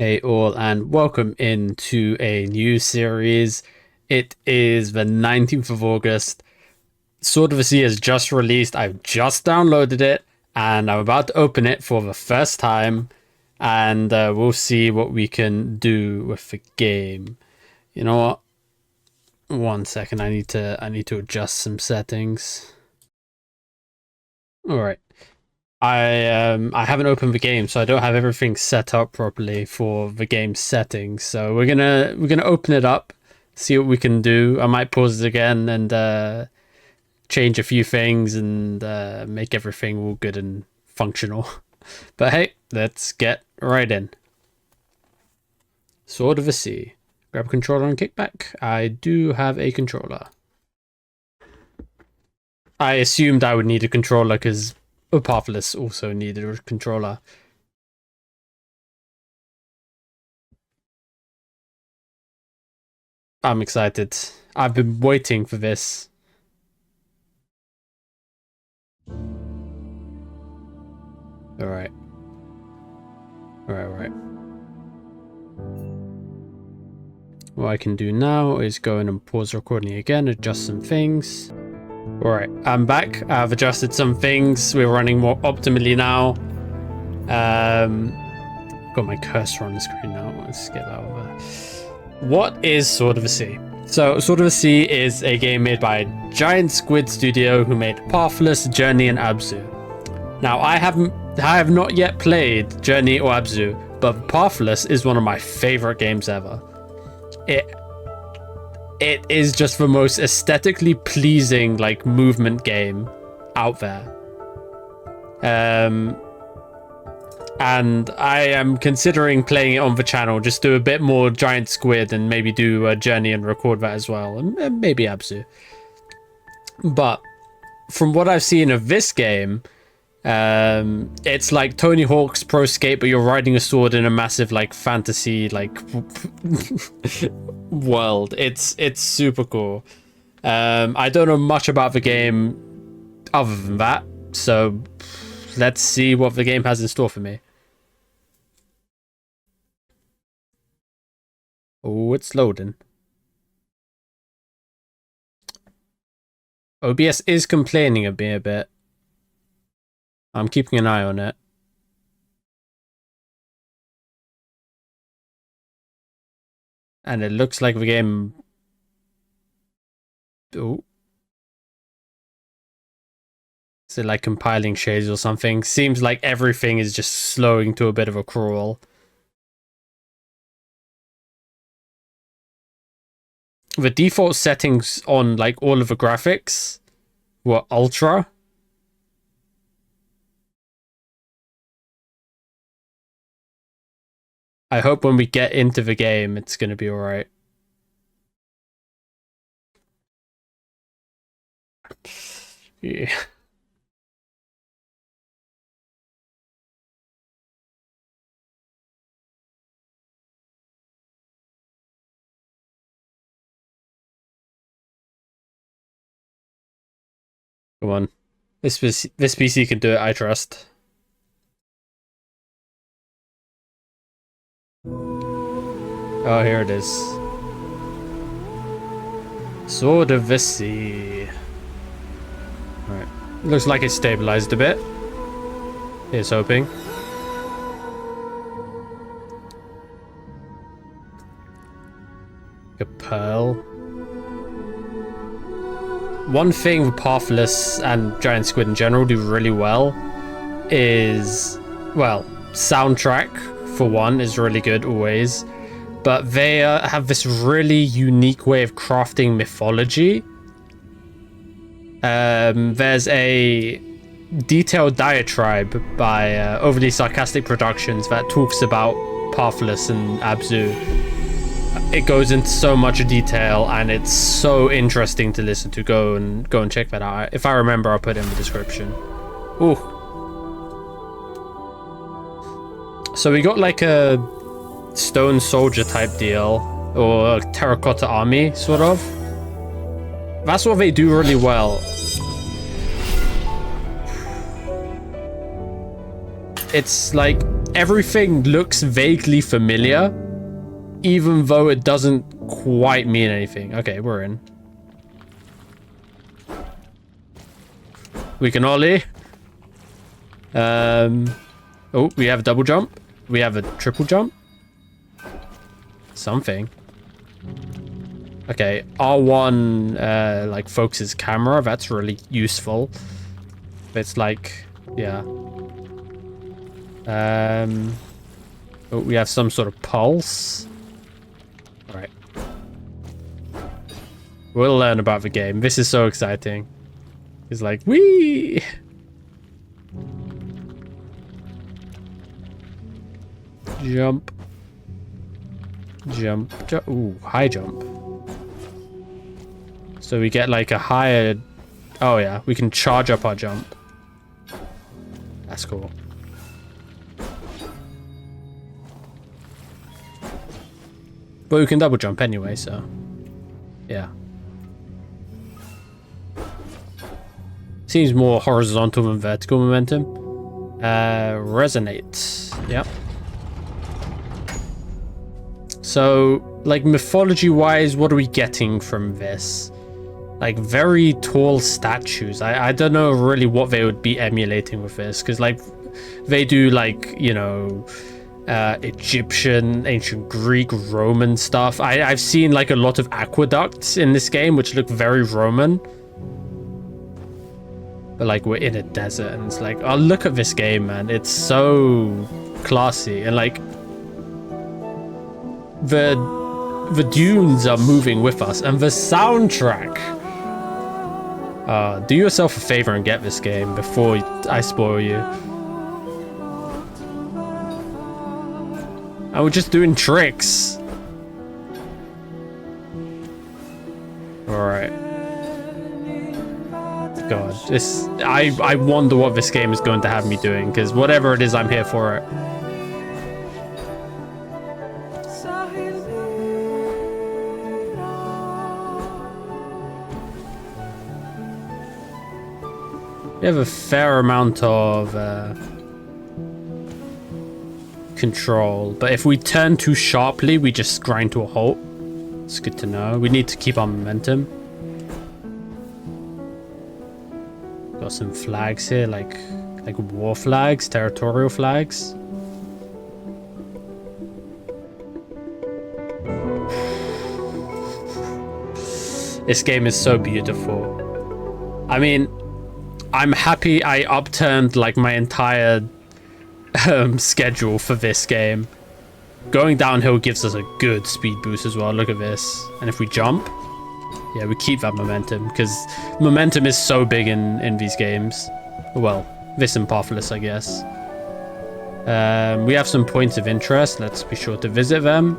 Hey all, and welcome into a new series. It is the 19th of August. Sword of the Sea has just released. I've just downloaded it and I'm about to open it for the first time, and we'll see what we can do with the game. You know what? One second, I need to adjust some settings. All right. I haven't opened the game, so I don't have everything set up properly for the game settings. So we're gonna open it up, see what we can do. I might pause it again and change a few things and make everything all good and functional. But hey, let's get right in. Sword of the Sea. Grab a controller and kickback. I do have a controller. I assumed I would need a controller because Pathless also needed a controller. I'm excited. I've been waiting for this. Alright. Alright. What I can do now is go in and pause recording again, adjust some things. Alright, I'm back. I've adjusted some things. We're running more optimally now. Got my cursor on the screen now. Let's get that over. What is Sword of the Sea? So, Sword of the Sea is a game made by Giant Squid Studio, who made Pathless, Journey, and Abzu. Now, I have not yet played Journey or Abzu, but Pathless is one of my favorite games ever. It is just the most aesthetically pleasing like movement game out there. And I am considering playing it on the channel, just do a bit more Giant Squid and maybe do a Journey and record that as well, and maybe Abzu. But from what I've seen of this game, it's like Tony Hawk's Pro Skate, but you're riding a sword in a massive like fantasy like world. It's super cool. I don't know much about the game other than that, so let's see what the game has in store for me. Oh, it's loading. OBS is complaining of me a bit. I'm keeping an eye on it. And it looks like the game... Oh. Is it like compiling shades or something? Seems like everything is just slowing to a bit of a crawl. The default settings on like all of the graphics were ultra. I hope when we get into the game, it's going to be alright. Yeah. Come on. This PC can do it, I trust. Oh, here it is. Sword of the Sea. Alright. Looks like it's stabilized a bit. Here's hoping. A pearl. One thing with Pathless and Giant Squid in general do really well is, well, soundtrack for one is really good always, but they have this really unique way of crafting mythology. There's a detailed diatribe by Overly Sarcastic Productions that talks about Pathless and Abzu. It goes into so much detail and it's so interesting to listen to. Go and check that out. If I remember, I'll put it in the description. Ooh. So we got like a stone soldier type deal, or a terracotta army sort of. That's what they do really well. It's like everything looks vaguely familiar, even though it doesn't quite mean anything. Okay, we're in. We can ollie. Oh, we have a double jump. We have a triple jump. Something. Okay, R1 like focuses camera. That's really useful. It's like, yeah. Oh, we have some sort of pulse. All right. We'll learn about the game. This is so exciting. It's like, whee! Jump. Jump. Ooh, high jump. So we get like a higher... Oh yeah, we can charge up our jump. That's cool. But we can double jump anyway, so... Yeah. Seems more horizontal than vertical momentum. Resonate. Yep. So, like, mythology-wise, what are we getting from this? Like, very tall statues. I don't know really what they would be emulating with this. Because, like, they do, like, you know... Egyptian, ancient Greek, Roman stuff. I've seen, like, a lot of aqueducts in this game, which look very Roman. But like we're in a desert and it's like, oh, look at this game, man. It's so classy. And like the dunes are moving with us and the soundtrack. Do yourself a favor and get this game before I spoil you. And we're just doing tricks. Alright. God, this I wonder what this game is going to have me doing, because whatever it is, I'm here for it. We have a fair amount of control, but if we turn too sharply, we just grind to a halt. It's good to know. We need to keep our momentum. Got some flags here, like war flags, territorial flags. This game is so beautiful. I mean, I'm happy I upturned like my entire schedule for this game. Going downhill gives us a good speed boost as well. Look at this. And if we jump, yeah, we keep that momentum, because momentum is so big in these games. Well, this and Pathless, I guess. We have some points of interest. Let's be sure to visit them.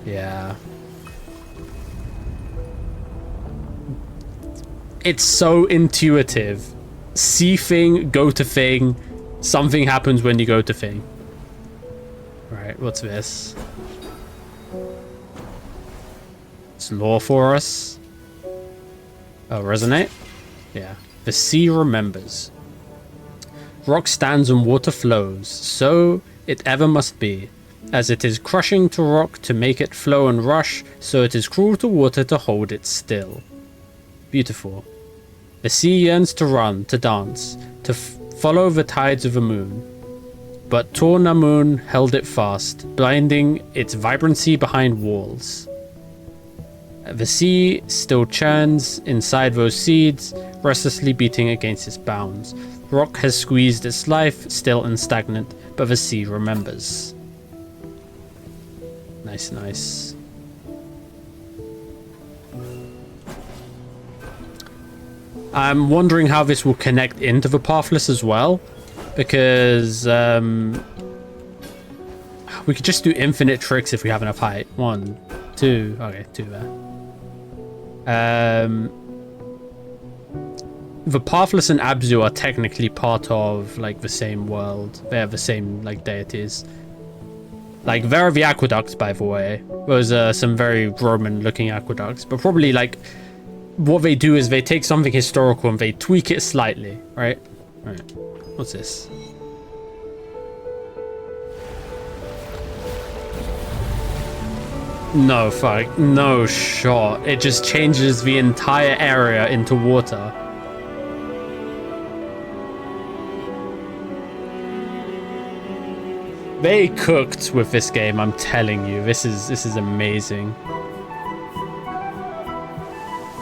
Yeah. It's so intuitive. See thing, go to thing. Something happens when you go to thing. Right, what's this? It's lore for us. Oh, resonate? Yeah. The sea remembers. Rock stands and water flows, so it ever must be. As it is crushing to rock to make it flow and rush, so it is cruel to water to hold it still. Beautiful. The sea yearns to run, to dance, to follow the tides of the moon. But Tornamun held it fast, blinding its vibrancy behind walls. The sea still churns inside those seeds, restlessly beating against its bounds. Rock has squeezed its life, still and stagnant, but the sea remembers. Nice, nice. I'm wondering how this will connect into the Pathless as well, because we could just do infinite tricks if we have enough height. 1, 2, okay, 2 there. The Pathless and Abzu are technically part of like the same world. They have the same like deities. Like there are the aqueducts, by the way. Those are some very Roman looking aqueducts, but probably like what they do is they take something historical and they tweak it slightly, right? Alright. What's this? No, fuck. No shot. It just changes the entire area into water. They cooked with this game, I'm telling you. This is amazing.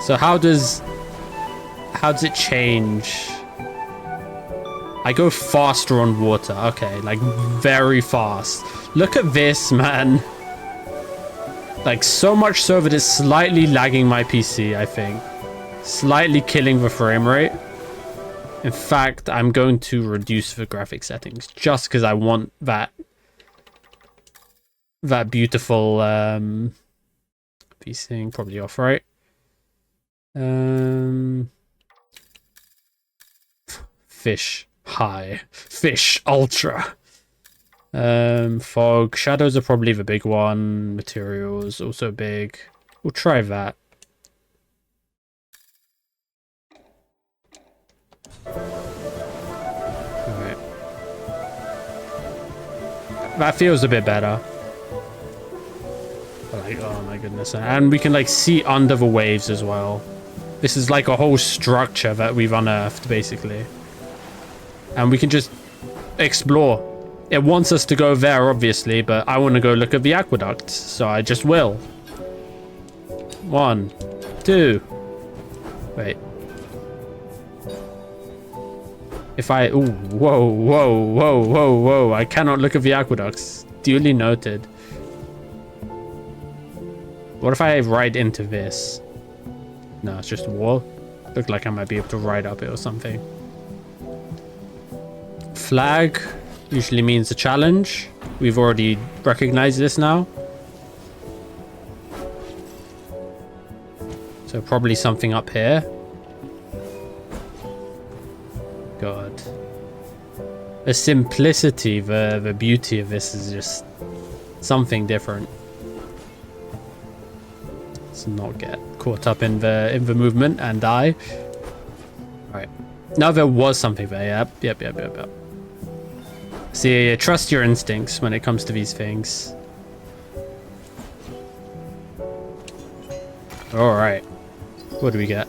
So how does it change? I go faster on water. Okay, like very fast. Look at this, man. Like, so much so that it's slightly lagging my PC, I think. Slightly killing the frame rate. In fact, I'm going to reduce the graphic settings just because I want that beautiful PC probably off, right? Fish high. Fish ultra. Fog. Shadows are probably the big one. Materials also big. We'll try that. Alright. That feels a bit better. Like, oh my goodness. And we can like see under the waves as well. This is like a whole structure that we've unearthed basically. And we can just explore. It wants us to go there, obviously, but I want to go look at the aqueduct, so I just will. 1, 2. Wait. If I... Ooh, whoa, whoa, whoa, whoa, whoa. I cannot look at the aqueducts. Duly noted. What if I ride into this? No, it's just a wall. Looked like I might be able to ride up it or something. Flag usually means a challenge. We've already recognized this now. So probably something up here. God. The simplicity, the beauty of this is just something different. Let's not get caught up in the movement and die. Alright. Now there was something there. Yep. See, trust your instincts when it comes to these things. Alright. What do we get?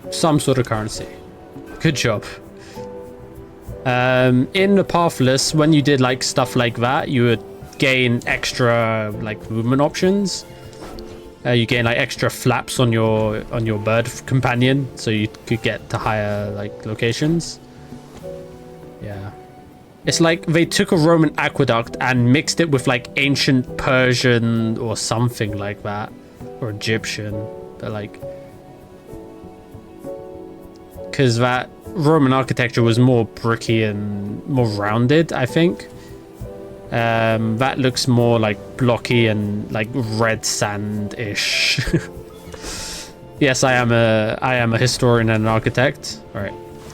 Some sort of currency. Good job. In the Pathless, when you did like stuff like that, you would gain extra like movement options. You gain like extra flaps on your bird companion, so you could get to higher like locations. Yeah. It's like they took a Roman aqueduct and mixed it with like ancient Persian or something like that. Or Egyptian. But like... because that Roman architecture was more bricky and more rounded, I think. That looks more like blocky and like red sand-ish. Yes, I am a historian and an architect. All right,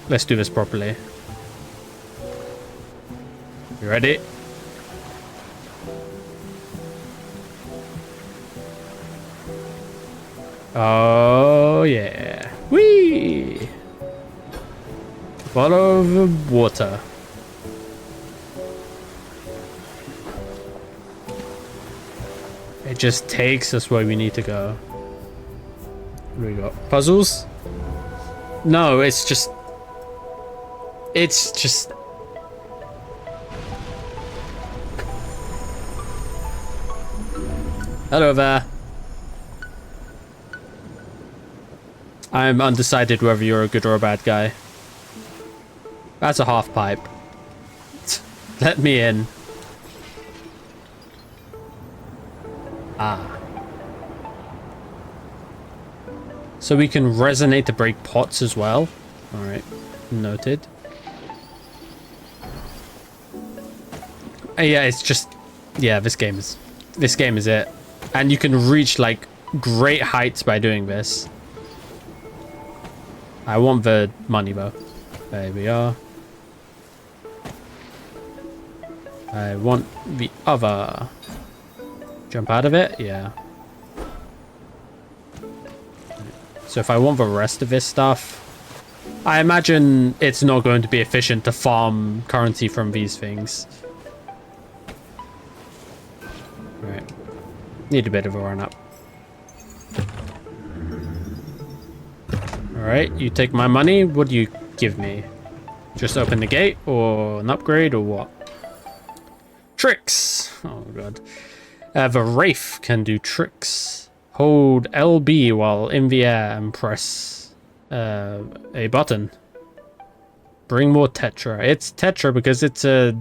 let's do this properly. You ready? Oh yeah. Whee! Follow the water. It just takes us where we need to go. What do we got? Puzzles? No, it's just... Hello there. I'm undecided whether you're a good or a bad guy. That's a half pipe. Let me in. Ah. So we can resonate to break pots as well. Alright. Noted. Yeah, it's just... yeah, this game is it. And you can reach, like, great heights by doing this. I want the money, though. There we are. I want the other... jump out of it? Yeah. So if I want the rest of this stuff... I imagine it's not going to be efficient to farm currency from these things. Right. Need a bit of a run up. Alright, you take my money. What do you give me? Just open the gate or an upgrade or what? Tricks! Oh god. The Wraith can do tricks. Hold LB while in the air and press a button. Bring more Tetra. It's Tetra because it's a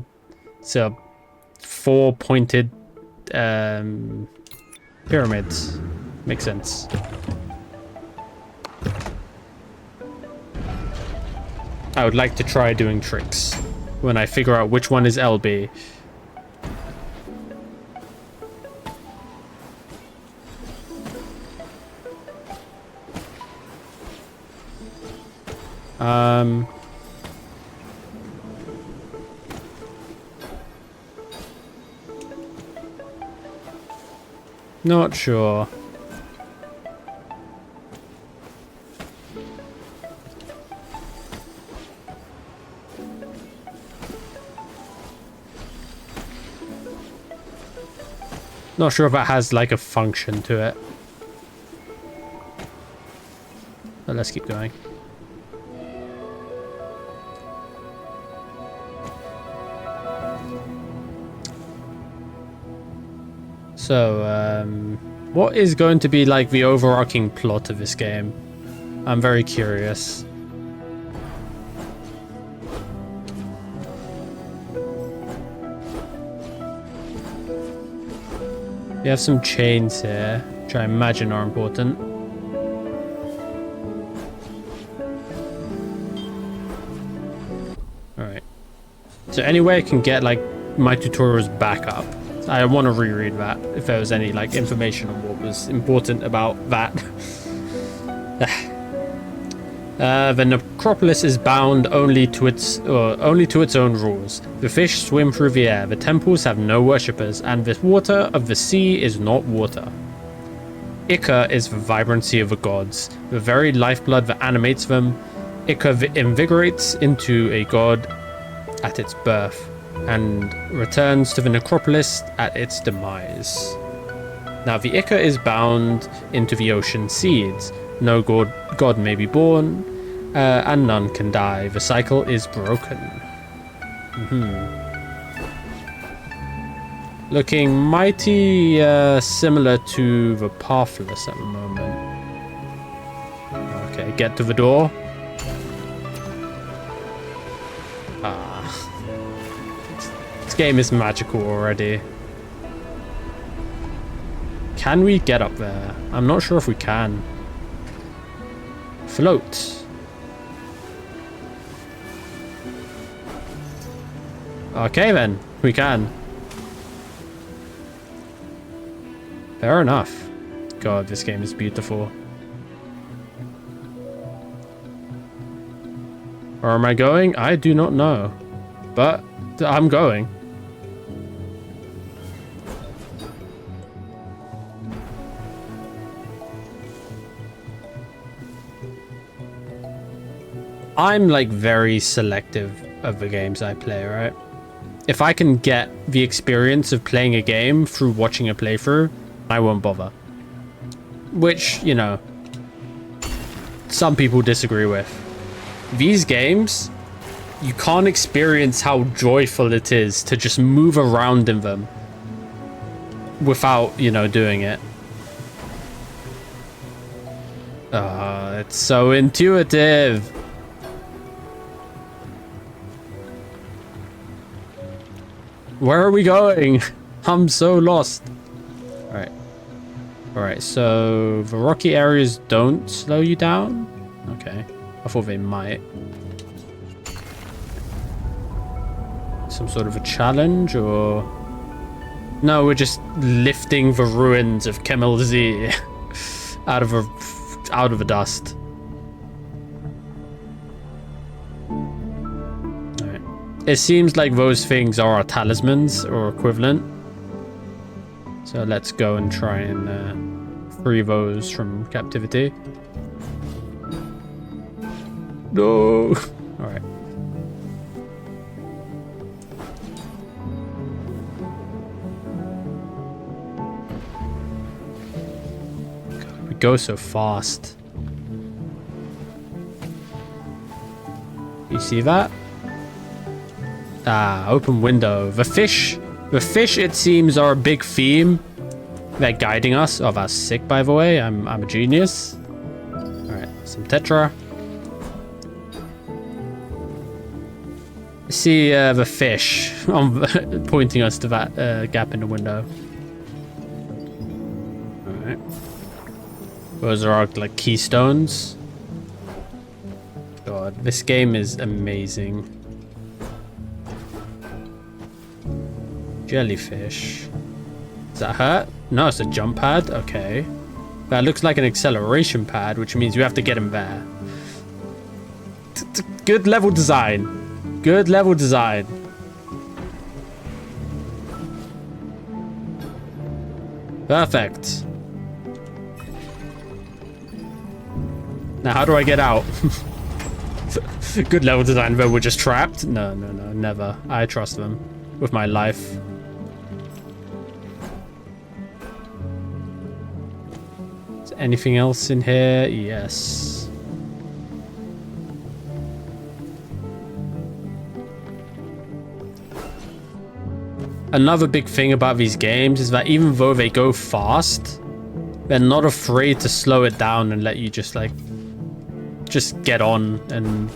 four-pointed pyramids. Makes sense. I would like to try doing tricks when I figure out which one is LB. Not sure. Not sure if it has like a function to it. But let's keep going. So, what is going to be like the overarching plot of this game? I'm very curious. We have some chains here, which I imagine are important. Alright. So anyway, I can get like my tutorials back up. I want to reread that if there was any like information on what was important about that. The necropolis is bound only to its own rules. The fish swim through the air, the temples have no worshippers, and the water of the sea is not water. Ica is the vibrancy of the gods, the very lifeblood that animates them. Ica invigorates into a god at its birth, and returns to the necropolis at its demise. Now the Ica is bound into the ocean seeds. No god may be born, and none can die. The cycle is broken. Looking mighty similar to the Pathless at the moment. Okay, get to the door. This game is magical already. Can we get up there? I'm not sure if we can. Float. Okay then, we can. Fair enough. God, this game is beautiful. Where am I going? I do not know. But I'm going. I'm like very selective of the games I play, right? If I can get the experience of playing a game through watching a playthrough, I won't bother. Which, you know, some people disagree with. These games, you can't experience how joyful it is to just move around in them without, you know, doing it. It's so intuitive. Where are we going? I'm so lost. Alright. Alright, so the rocky areas don't slow you down? Okay. I thought they might. Some sort of a challenge, or... No, we're just lifting the ruins of Kemel Z out of the dust. It seems like those things are our talismans or equivalent. So let's go and try and free those from captivity. No. All right. God, we go so fast. You see that? Ah, open window. The fish, it seems, are a big theme. They're guiding us. Oh, that's sick, by the way. I'm a genius. All right, some tetra. See the fish pointing us to that gap in the window. All right. Those are our, like, keystones. God, this game is amazing. Jellyfish. Does that hurt? No, it's a jump pad. Okay. That looks like an acceleration pad, which means you have to get him there. Good level design. Good level design. Perfect. Now, how do I get out? Good level design, but we're just trapped? No, no, no, never. I trust them with my life. Is anything else in here? Yes. Another big thing about these games is that even though they go fast, they're not afraid to slow it down and let you just, like, just get on and,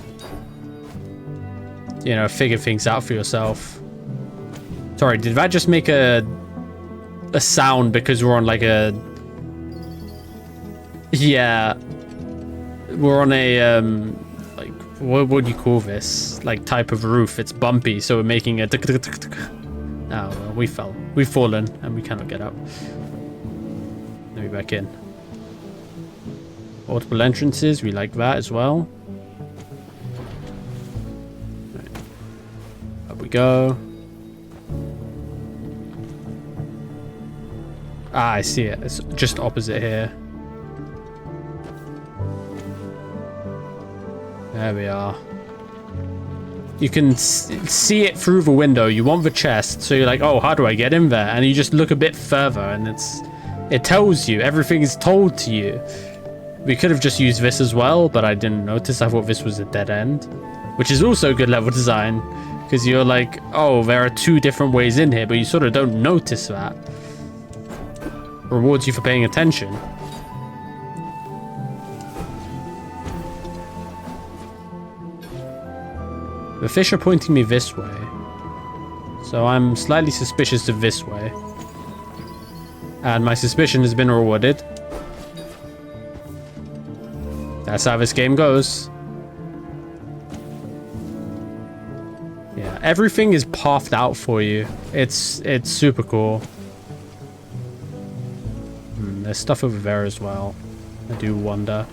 you know, figure things out for yourself. Sorry, did that just make a sound because we're on, like, a... Yeah. We're on a, like, what would you call this? Like, type of roof. It's bumpy, so we're making a... Oh, well, we fell. We've fallen, and we cannot get up. Let me back in. Multiple entrances, we like that as well. Right. Up we go. Ah, I see it. It's just opposite here. There we are. You can see it through the window. You want the chest, so you're like, oh, how do I get in there? And you just look a bit further, and it tells you. Everything is told to you. We could have just used this as well, but I didn't notice. I thought this was a dead end, which is also good level design, because you're like, oh, there are two different ways in here, but you sort of don't notice that. Rewards you for paying attention. The fish are pointing me this way, so I'm slightly suspicious of this way. And my suspicion has been rewarded. That's how this game goes. Yeah, everything is pathed out for you. It's super cool. There's stuff over there as well. I do wonder.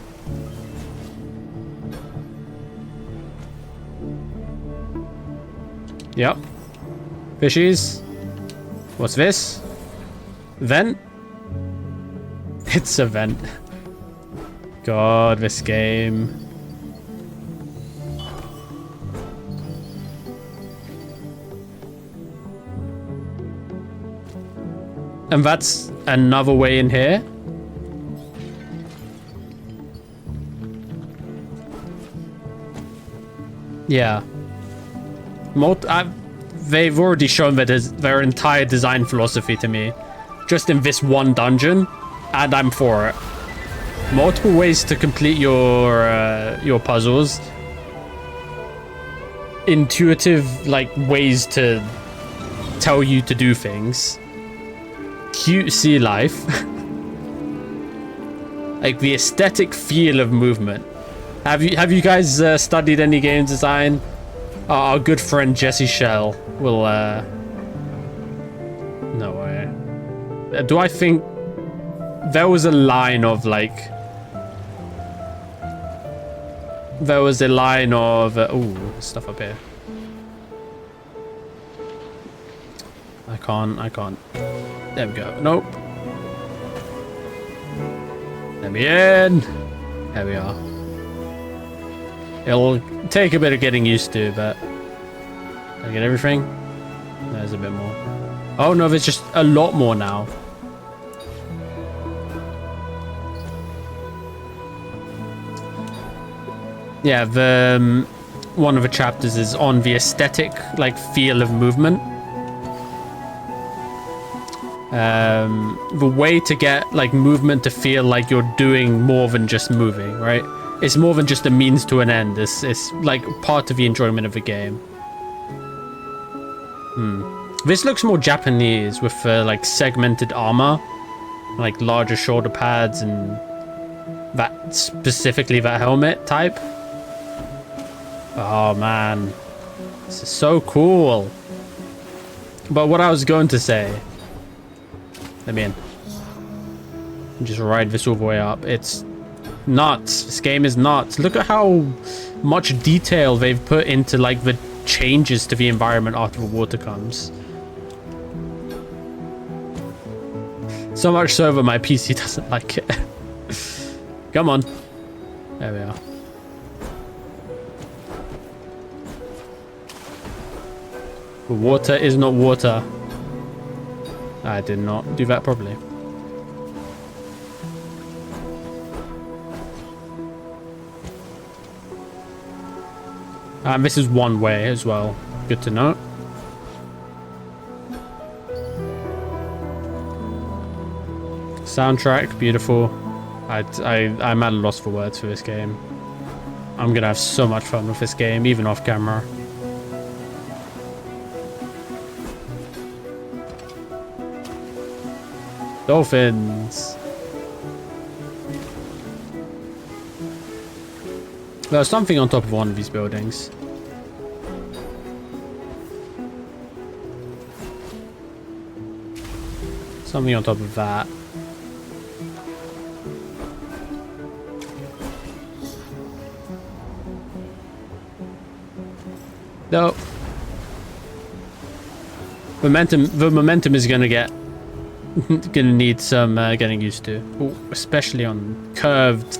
Yep. Fishies. What's this? Vent? It's a vent. God, this game. And that's another way in here. Yeah. They've already shown their entire design philosophy to me. Just in this one dungeon. And I'm for it. Multiple ways to complete your puzzles. Intuitive, like, ways to tell you to do things. Cute sea life. Like the aesthetic feel of movement. Have you guys studied any game design? Our good friend Jesse Shell will no way. Do I think there was a line of like ooh, stuff up here. I can't. There we go. Nope. Let me in. There we are. It'll take a bit of getting used to, but... Did I get everything? There's a bit more. Oh no, there's just a lot more now. Yeah, the one of the chapters is on the aesthetic, like, feel of movement. The way to get, like, movement to feel like you're doing more than just moving, right? It's more than just a means to an end. It's like part of the enjoyment of the game. This looks more Japanese with like segmented armor, like larger shoulder pads and that specifically that helmet type. Oh man, this is so cool. But what I was going to say, let me in. Just ride this all the way up. It's nuts. This game is nuts. Look at how much detail they've put into like the changes to the environment after the water comes. So much so that my PC doesn't like it. Come on. There we are. The water is not water. I did not do that properly. And this is one way as well. Good to know. Soundtrack, beautiful. I'm at a loss for words for this game. I'm gonna have so much fun with this game, even off camera. Dolphins. There's something on top of one of these buildings. Something on top of that. No. The momentum is gonna need some getting used to. Ooh, especially on curved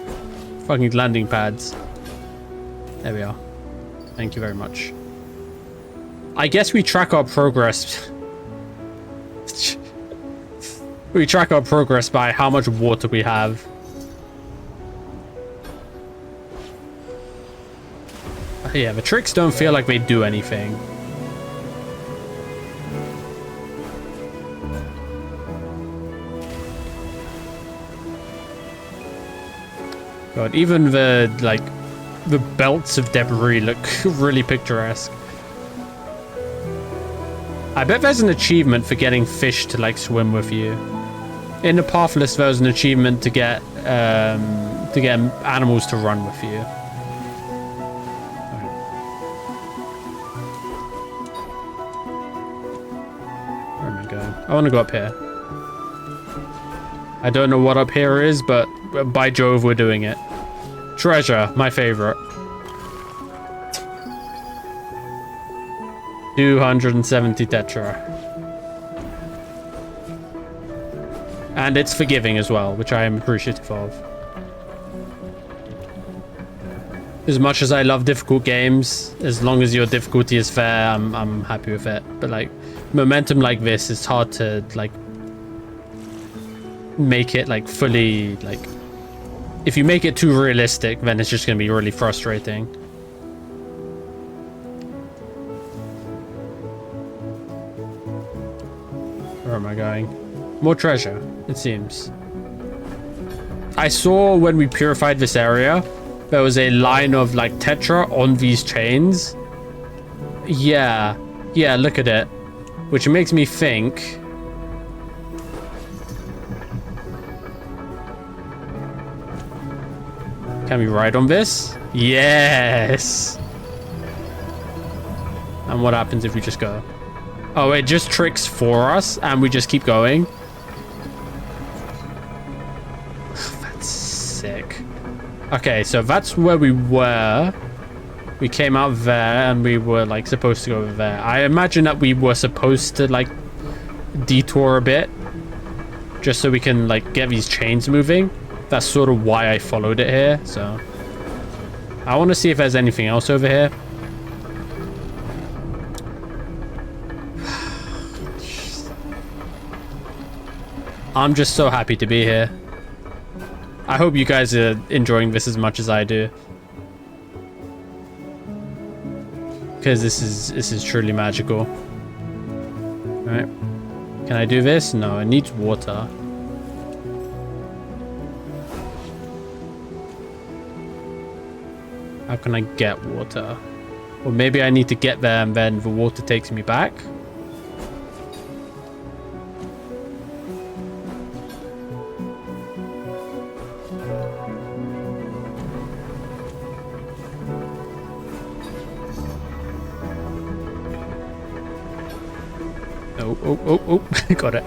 fucking landing pads. There we are. Thank you very much. I guess we track our progress. We track our progress by how much water we have. Yeah, the tricks don't feel like they do anything. God, even the belts of debris look really picturesque. I bet there's an achievement for getting fish to like swim with you. In the Pathless, there's an achievement to get animals to run with you. Where am I going? I want to go up here. I don't know what up here is, but by Jove, we're doing it. Treasure, my favorite. 270 tetra. And it's forgiving as well, which I am appreciative of. As much as I love difficult games, as long as your difficulty is fair, I'm happy with it. But like momentum like this, it's hard to like make it like fully like. If you make it too realistic, then it's just gonna be really frustrating. Where am I going? More treasure, it seems. I saw when we purified this area, there was a line of like tetra on these chains. Yeah, look at it. Which makes me think... Can we ride on this? Yes! And what happens if we just go? Oh, it just tricks for us and we just keep going. That's sick. Okay, so that's where we were. We came out there and we were like supposed to go over there. I imagine that we were supposed to like detour a bit just so we can like get these chains moving. That's sort of why I followed it here, so. I want to see if there's anything else over here. I'm just so happy to be here. I hope you guys are enjoying this as much as I do. Because this is truly magical. Alright. Can I do this? No, it needs water. How can I get water? Or maybe I need to get there and then the water takes me back? Oh, got it.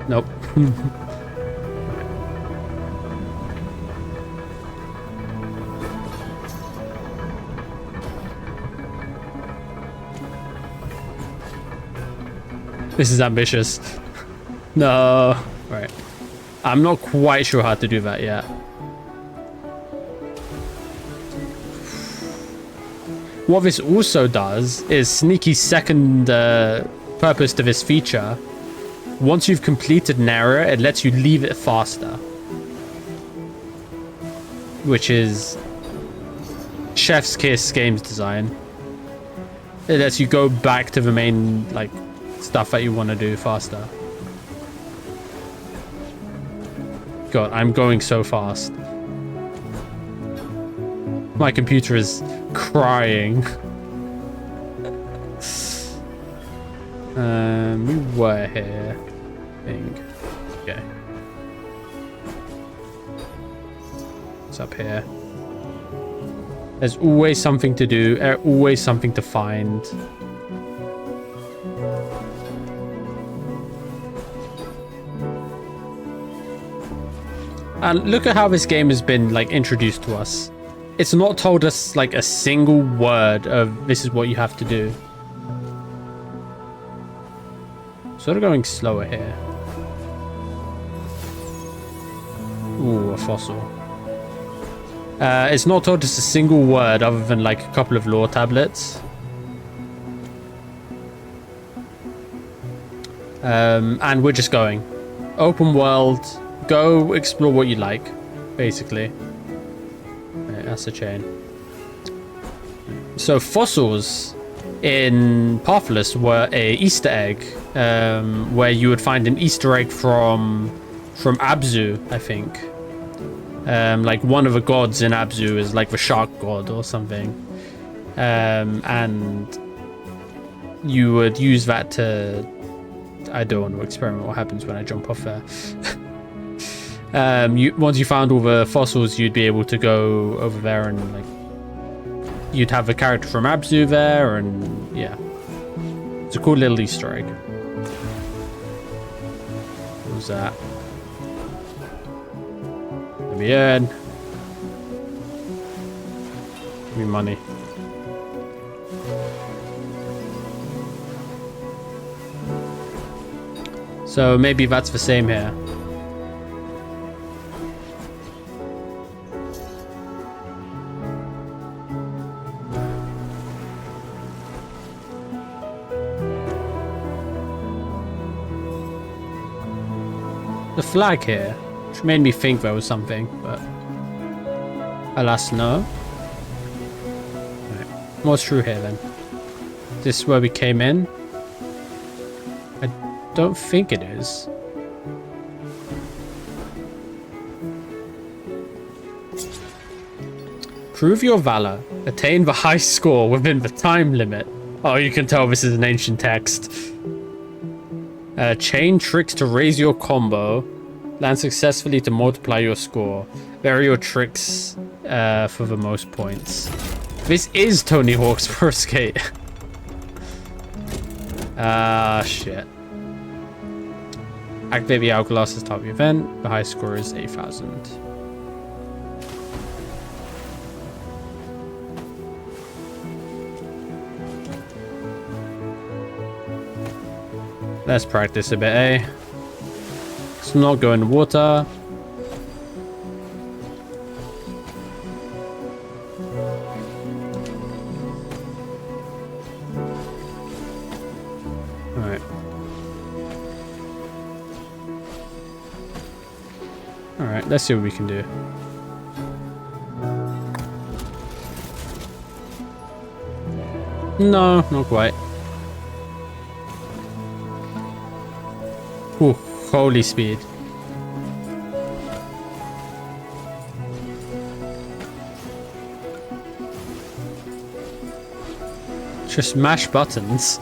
Nope. This is ambitious. No. Right. I'm not quite sure how to do that yet. What this also does is sneaky second purpose to this feature. Once you've completed an area, it lets you leave it faster. Which is chef's kiss games design. It lets you go back to the main like stuff that you want to do faster. God, I'm going so fast. My computer is crying. We were here. I think. Okay. What's up here? There's always something to do, always something to find. And look at how this game has been like introduced to us. It's not told us like a single word of this is what you have to do. Sort of going slower here. Ooh, a fossil. It's not told us a single word other than like a couple of lore tablets. And we're just going. Open world. Go explore what you like, basically. Right, that's a chain. So fossils in Pathless were a Easter egg, where you would find an Easter egg from Abzu, I think. Like one of the gods in Abzu is like the shark god or something. And you would use that to... I don't want to experiment what happens when I jump off there. Once you found all the fossils, you'd be able to go over there and like you'd have a character from Abzu there, and yeah, it's a cool little Easter egg. What was that? Let me in. Give me money. So maybe that's the same here. The flag here, which made me think there was something, but alas, no. Right. What's true here then? Is this where we came in? I don't think it is. Prove your valor. Attain the high score within the time limit. Oh, you can tell this is an ancient text. Chain tricks to raise your combo. Land successfully to multiply your score. Vary your tricks for the most points. This is Tony Hawk's Pro Skate. Shit. Activate the hourglass to start the event. The high score is 8,000. Let's practice a bit, eh? Let's not go in the water. Alright, let's see what we can do. No, not quite. Ooh, holy speed. Just mash buttons.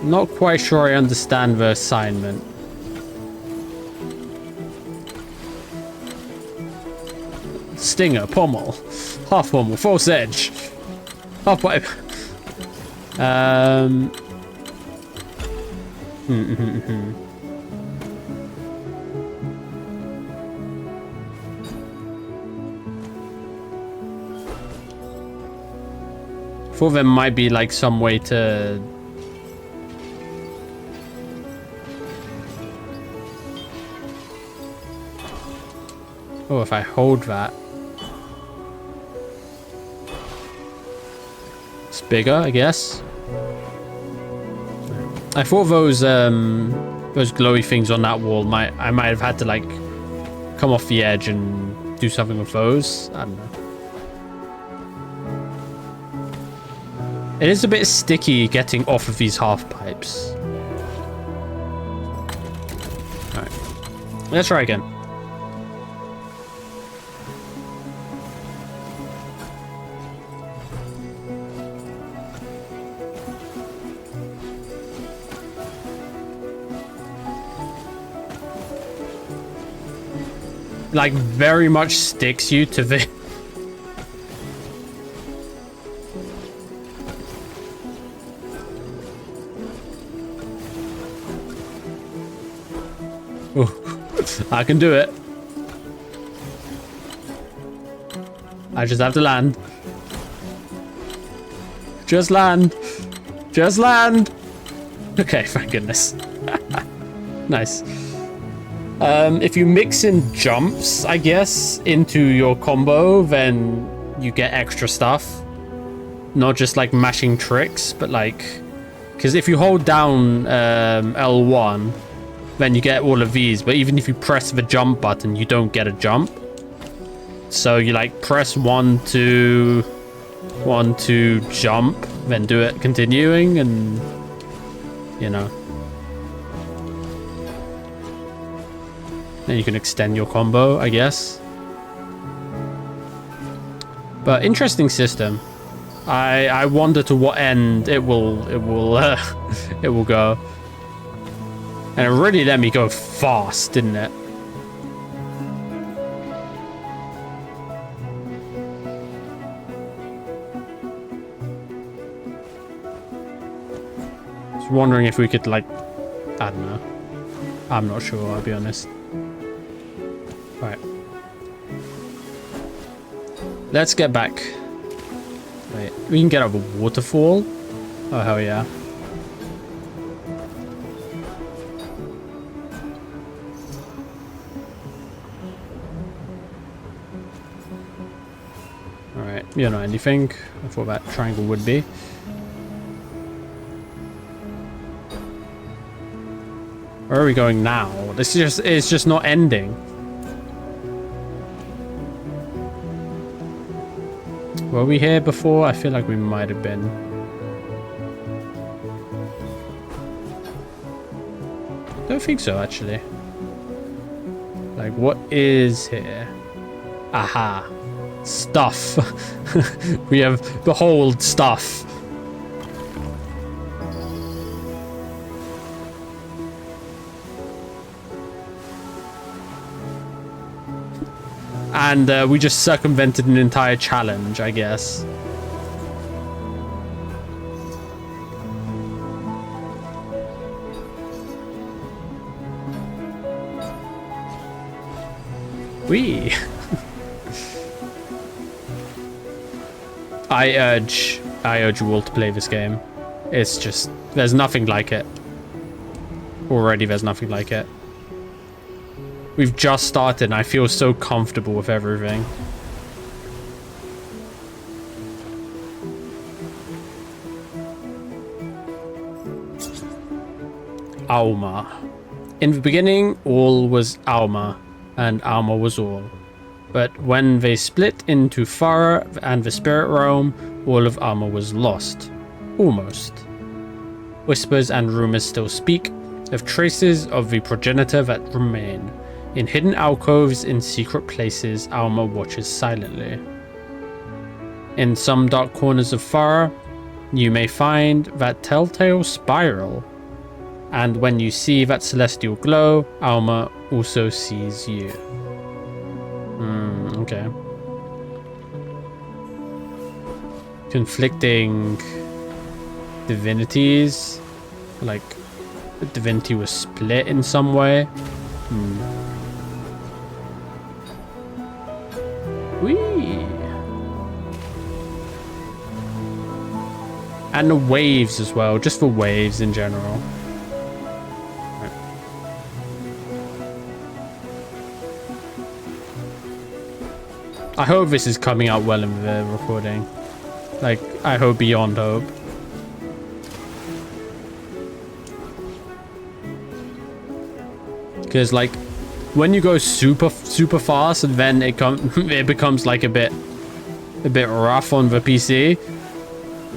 Not quite sure I understand the assignment. Stinger, pommel, half pommel, false edge, half pipe. Thought there might be like some way to. Oh, if I hold that. It's bigger, I guess. I thought those glowy things on that wall I might have had to like come off the edge and do something with those. I don't know. It is a bit sticky getting off of these half pipes. Alright. Let's try again. Like very much sticks you to the oh, I can do it. I just have to land. Just land. Just land. Okay, thank goodness. Nice. If you mix in jumps, I guess, into your combo, then you get extra stuff. Not just like mashing tricks, but like, because if you hold down L1, then you get all of these. But even if you press the jump button, you don't get a jump. So you like press 1, 2, 1, 2, jump, then do it continuing, and you know. Then you can extend your combo, I guess. But interesting system. I wonder to what end it will it will go. And it really let me go fast, didn't it? I was wondering if we could like, I don't know. I'm not sure, I'll be honest. Alright. Let's get back. Wait, we can get up a waterfall? Oh, hell yeah. Alright, you know anything? I thought that triangle would be. Where are we going now? This is just not ending. Were we here before? I feel like we might have been. Don't think so, actually. Like, what is here? Aha. Stuff. We have behold stuff. And we just circumvented an entire challenge, I guess. Whee! I urge you all to play this game. It's just, there's nothing like it. Already there's nothing like it. We've just started and I feel so comfortable with everything. Alma. In the beginning, all was Alma, and Alma was all. But when they split into Farah and the Spirit Realm, all of Alma was lost. Almost. Whispers and rumors still speak of traces of the progenitor that remain. In hidden alcoves, in secret places, Alma watches silently. In some dark corners of Farah, you may find that telltale spiral. And when you see that celestial glow, Alma also sees you. Okay. Conflicting divinities. Like, the divinity was split in some way. Whee! And the waves as well, just for waves in general. I hope this is coming out well in the recording. Like, I hope beyond hope. Because, like, when you go super fast, and then it becomes like a bit rough on the PC.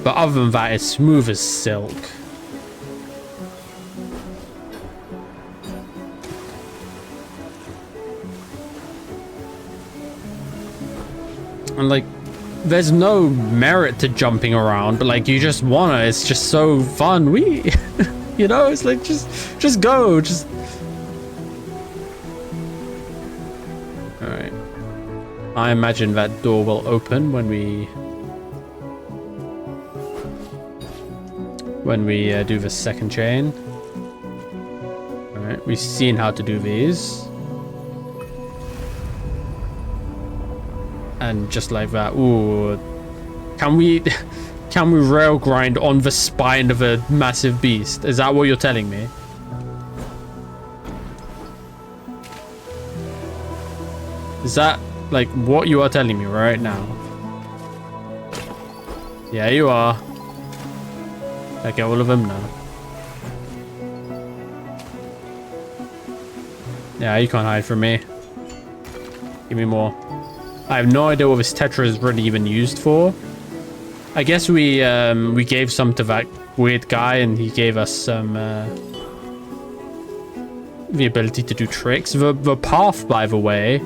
But other than that, it's smooth as silk. And like, there's no merit to jumping around, but like, you just wanna. It's just so fun. You know, it's like just go. Just. All right. I imagine that door will open when we do the second chain. All right, we've seen how to do these. And just like that, ooh, can we rail grind on the spine of a massive beast? Is that what you're telling me? Is that like what you are telling me right now? Yeah, you are. I get all of them now. Yeah, you can't hide from me. Give me more. I have no idea what this Tetra is really even used for. I guess we gave some to that weird guy, and he gave us some the ability to do tricks. The path, by the way,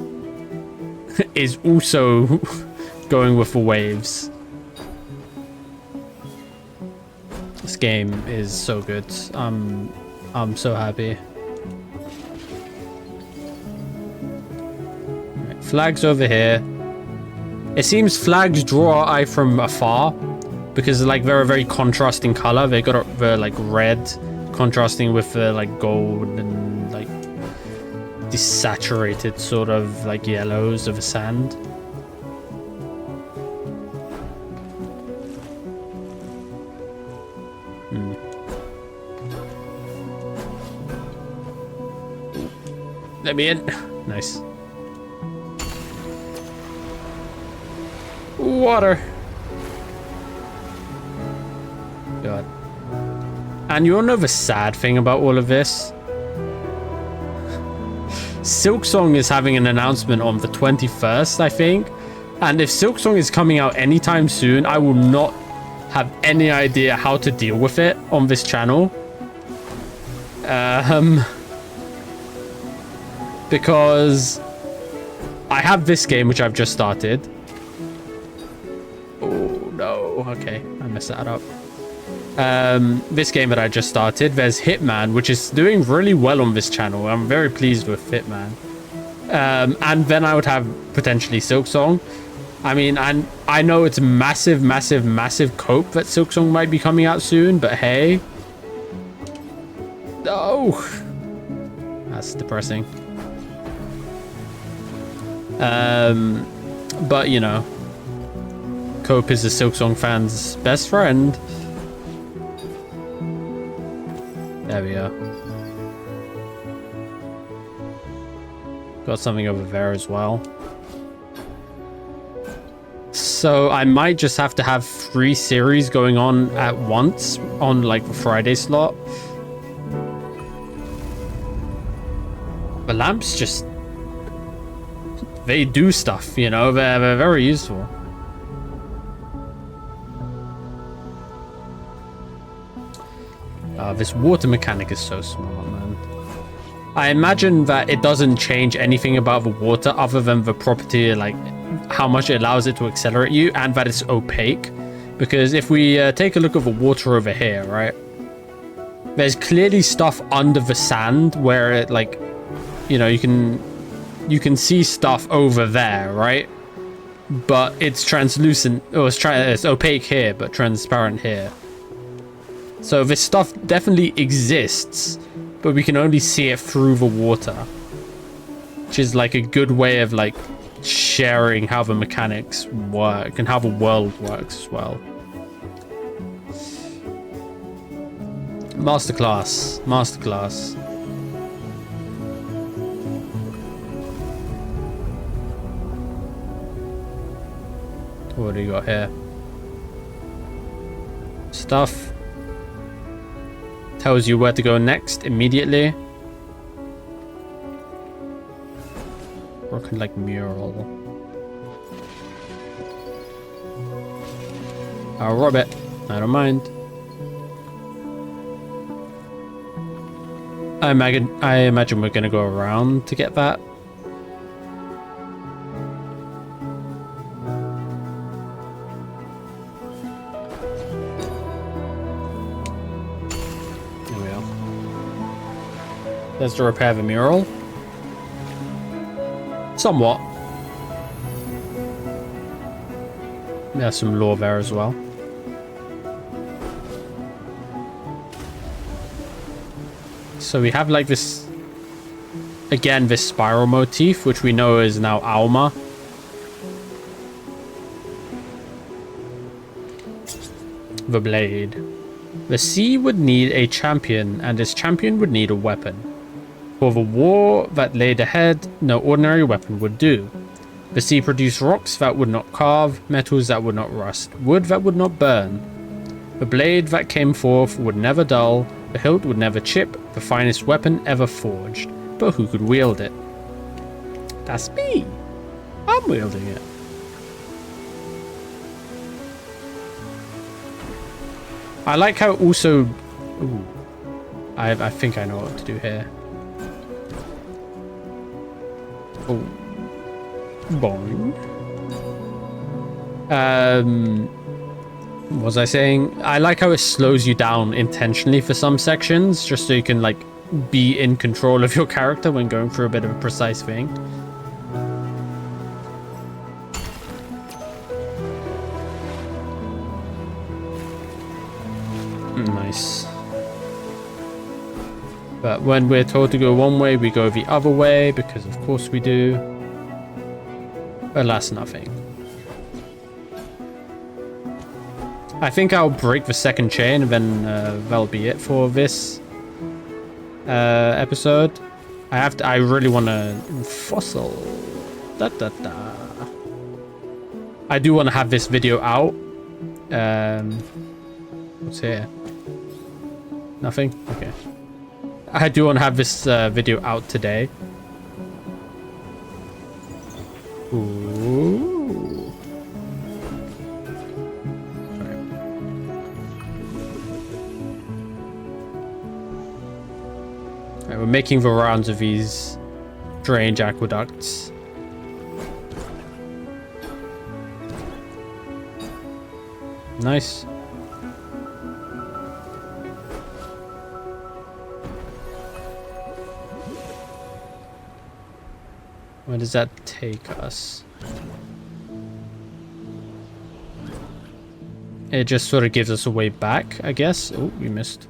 is also going with the waves. This game is so good. I'm so happy. Right, flags over here. It seems flags draw our eye from afar because like they're a very contrasting color. They got the like red contrasting with the like gold and like desaturated sort of like yellows of the sand. Let me in. Nice. Water. God. And you wanna know the sad thing about all of this? Silksong is having an announcement on the 21st, I think. And if Silksong is coming out anytime soon, I will not have any idea how to deal with it on this channel. Because I have this game, which I've just started. Oh, no. Okay, I messed that up. This game that I just started, there's Hitman, which is doing really well on this channel. I'm very pleased with Hitman. And then I would have potentially Silksong. I mean, and I know it's massive cope that Silksong might be coming out soon, but hey. No. That's depressing. But you know, cope is the Silksong fan's best friend. There we are. Got something over there as well. So I might just have to have 3 series going on at once on like the Friday slot. The lamps just... they do stuff, you know? They're very useful. This water mechanic is so smart, man. I imagine that it doesn't change anything about the water other than the property, like how much it allows it to accelerate you, and that it's opaque. Because if we take a look at the water over here, right? There's clearly stuff under the sand where it, like, you know, you can see stuff over there, right? But it's translucent, or it's opaque here, but transparent here. So this stuff definitely exists, but we can only see it through the water, which is like a good way of like sharing how the mechanics work and how the world works as well. Masterclass. What do you got here? Stuff. Tells you where to go next immediately. Working like mural. I'll rob it. I don't mind. I imagine we're gonna go around to get that. There we are. There's to repair the mural. Somewhat. There's some lore there as well. So we have like this, again, this spiral motif, which we know is now Alma. The blade. The sea would need a champion, and this champion would need a weapon. For the war that laid ahead, no ordinary weapon would do. The sea produced rocks that would not carve, metals that would not rust, wood that would not burn. The blade that came forth would never dull, the hilt would never chip, the finest weapon ever forged. But who could wield it? That's me. I'm wielding it. I like how also... Ooh. I think I know what to do here. Oh. Boing. What was I saying? I like how it slows you down intentionally for some sections, just so you can like be in control of your character when going through a bit of a precise thing. Nice. But when we're told to go one way, we go the other way, because of course we do. But that's nothing. I think I'll break the second chain, and then that'll be it for this episode. I really want to fossil. I do want to have this video out. What's here? Nothing? Okay. I do want to have this video out today. Ooh. We're making the rounds of these strange aqueducts. Nice. Where does that take us? It just sort of gives us a way back, I guess. Oh, we missed.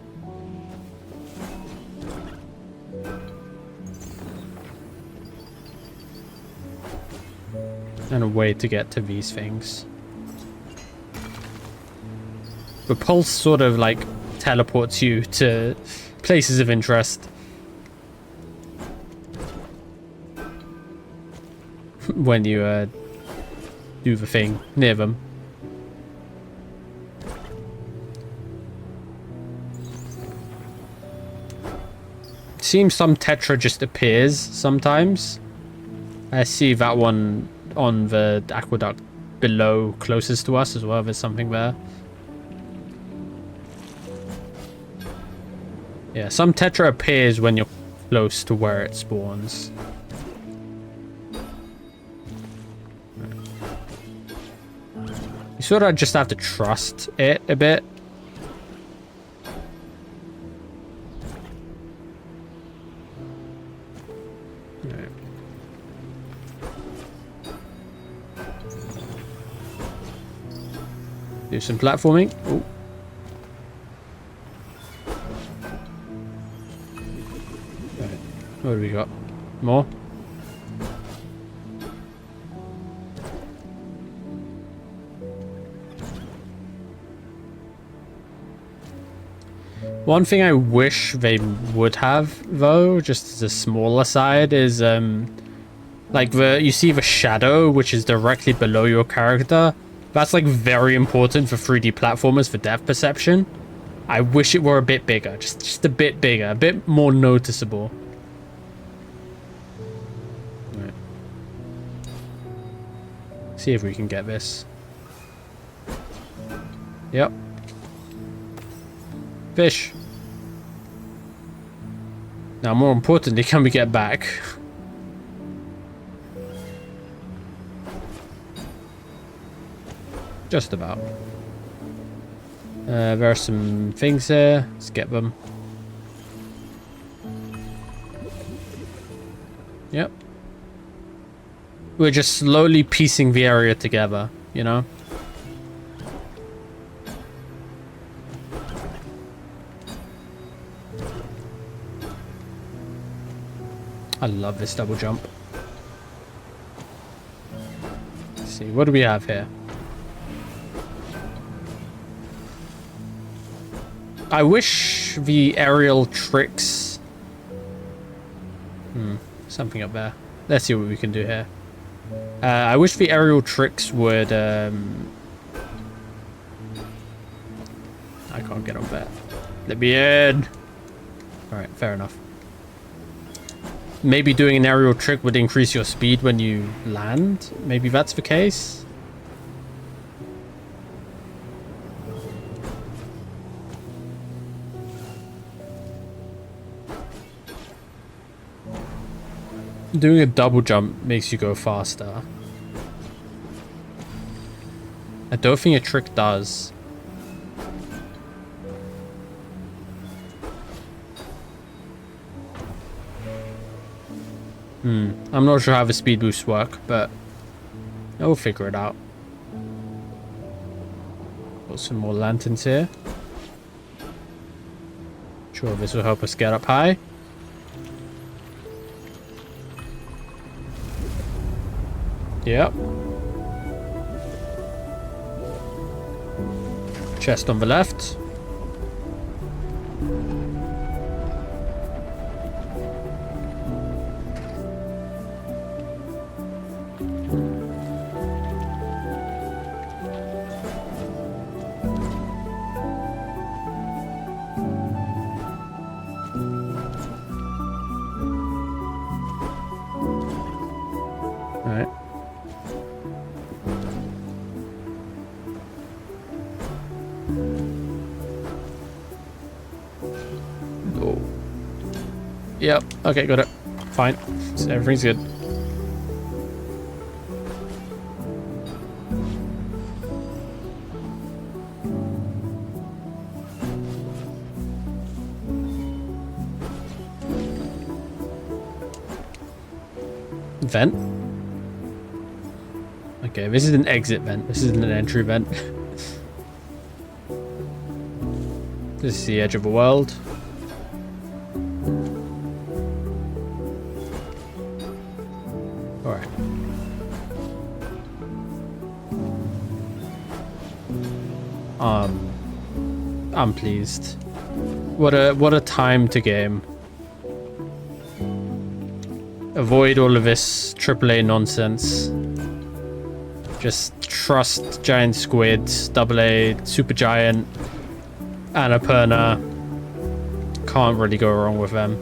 And a way to get to these things. The pulse sort of like teleports you to places of interest. When you do the thing near them. seems some tetra just appears sometimes. I see that one on the aqueduct below, closest to us as well. There's something there. Yeah, some tetra appears when you're close to where it spawns. You sort of just have to trust it a bit. Do some platforming. Ooh. Right. What do we got? More? One thing I wish they would have, though, just as a smaller side, is like you see the shadow, which is directly below your character. That's like very important for 3D platformers for depth perception. I wish it were a bit bigger, just a bit bigger, a bit more noticeable. Right. See if we can get this. Yep. Fish. Now, more importantly, can we get back? Just about. There are some things here. Let's get them. Yep. We're just slowly piecing the area together, you know? I love this double jump. Let's see, what do we have here? I wish the aerial tricks... something up there. Let's see what we can do here. I wish the aerial tricks would... I can't get up there. Let me in! Alright, fair enough. Maybe doing an aerial trick would increase your speed when you land? Maybe that's the case? Doing a double jump makes you go faster. I don't think a trick does. I'm not sure how the speed boosts work, but we'll figure it out. Got some more lanterns here. Sure, this will help us get up high. Yep. Chest on the left. Yep. Okay, got it. Fine. So everything's good. Vent? Okay, this is an exit vent. This isn't an entry vent. This is the edge of the world. Alright. I'm pleased. What a time to game. Avoid all of this AAA nonsense. Just trust giant squids, AA, super giant, Annapurna. Can't really go wrong with them.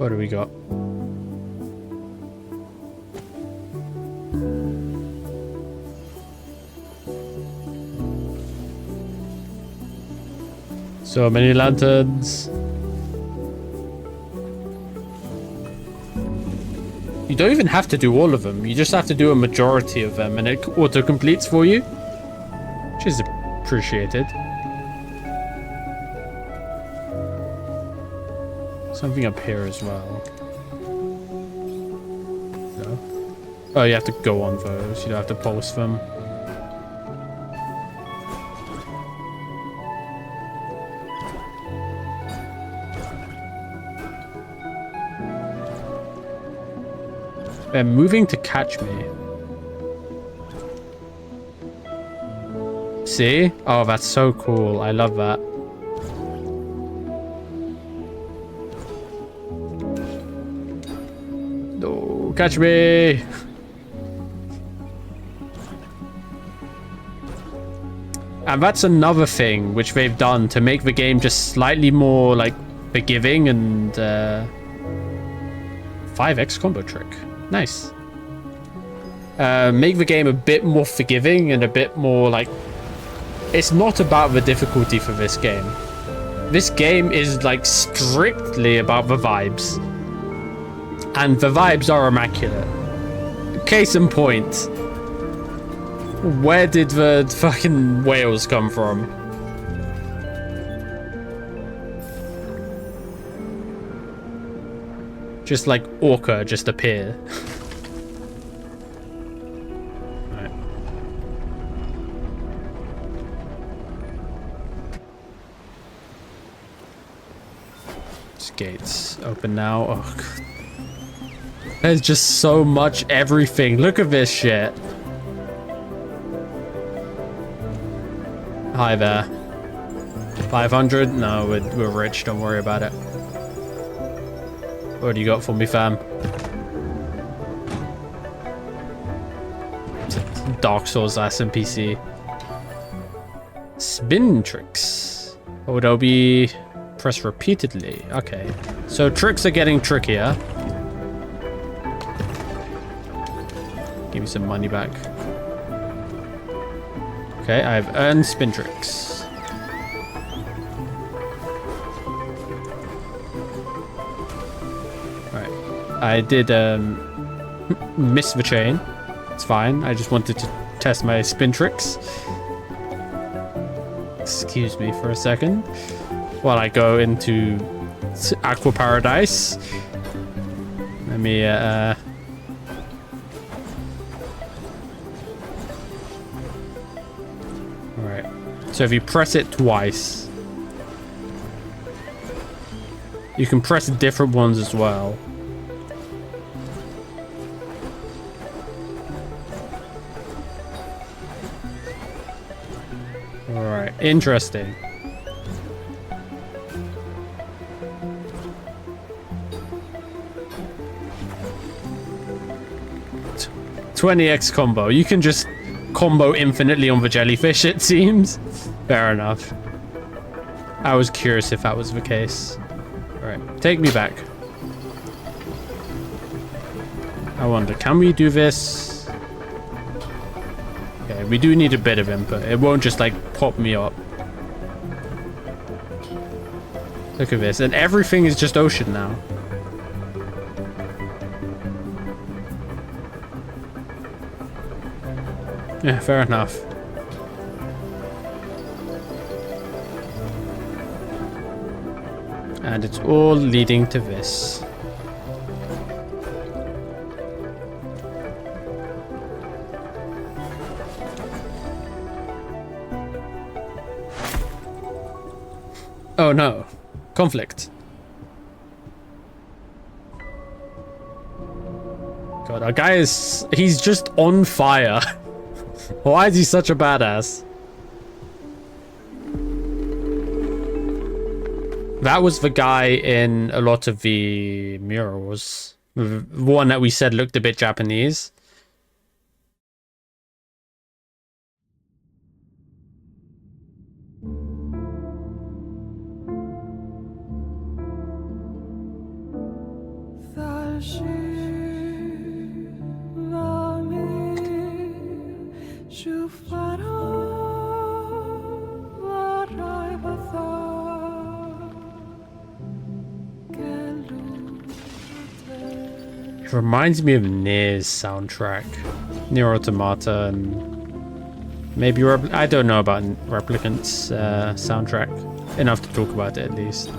What do we got? So many lanterns. You don't even have to do all of them. You just have to do a majority of them and it auto-completes for you. Which is appreciated. Something up here as well. No. Oh, you have to go on those. You don't have to post them. They're moving to catch me. See? Oh, that's so cool. I love that. No, catch me! And that's another thing which they've done to make the game just slightly more, like, forgiving and, 5x combo trick. Nice. Make the game a bit more forgiving and a bit more, like... It's not about the difficulty for this game. This game is, like, strictly about the vibes. And the vibes are immaculate. Case in point. Where did the fucking whales come from? Just like Orca just appear. Right. This gate's open now. Oh, God. There's just so much everything. Look at this shit. Hi there. 500? No, we're rich. Don't worry about it. What do you got for me, fam? Dark Souls SMPC. Spin tricks. Oh, they'll be pressed repeatedly. Okay. So tricks are getting trickier. Give me some money back. Okay, I've earned spin tricks. I did miss the chain. It's fine. I just wanted to test my spin tricks. Excuse me for a second. While I go into Aqua Paradise. Let me Alright. So if you press it twice, you can press different ones as well. Interesting. T 20x combo. You can just combo infinitely on the jellyfish, it seems. Fair enough. I was curious if that was the case. Alright, take me back. I wonder, can we do this? Okay, we do need a bit of input. It won't just like pop me up. Look at this. And everything is just ocean now. Yeah, fair enough. And it's all leading to this. Oh no. Conflict. God, our guy is... He's just on fire. Why is he such a badass? That was the guy in a lot of the murals. The one that we said looked a bit Japanese. It reminds me of Nier's soundtrack. Nier Automata and maybe I don't know about Replicant's soundtrack. Enough to talk about it at least.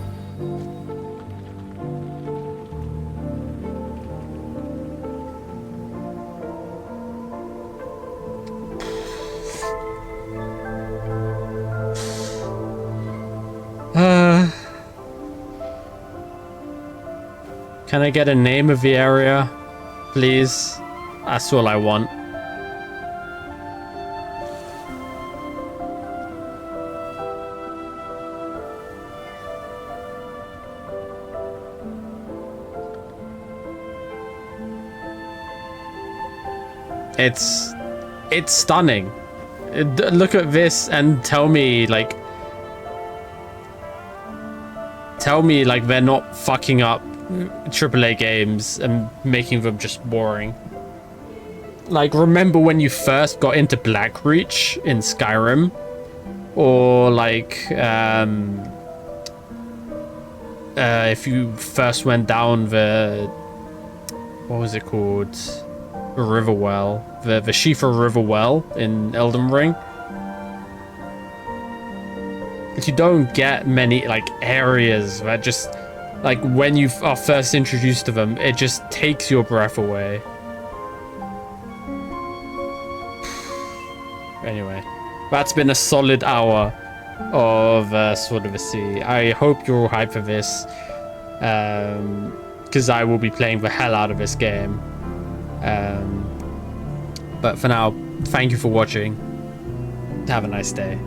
Can I get a name of the area, please? That's all I want. It's stunning. Look at this and tell me like they're not fucking up AAA games and making them just boring. Like, remember when you first got into Blackreach in Skyrim? Or like if you first went down the, what was it called? The river well, the Shifa river well in Elden Ring. But you don't get many like areas that just like when you are first introduced to them, it just takes your breath away. Anyway, that's been a solid hour of Sword of the Sea. I hope you're all hyped for this, because I will be playing the hell out of this game. But for now, thank you for watching. Have a nice day.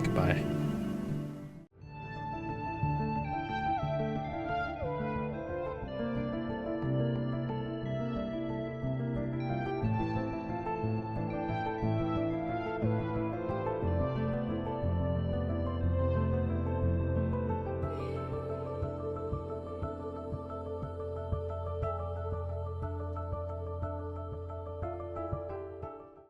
Goodbye.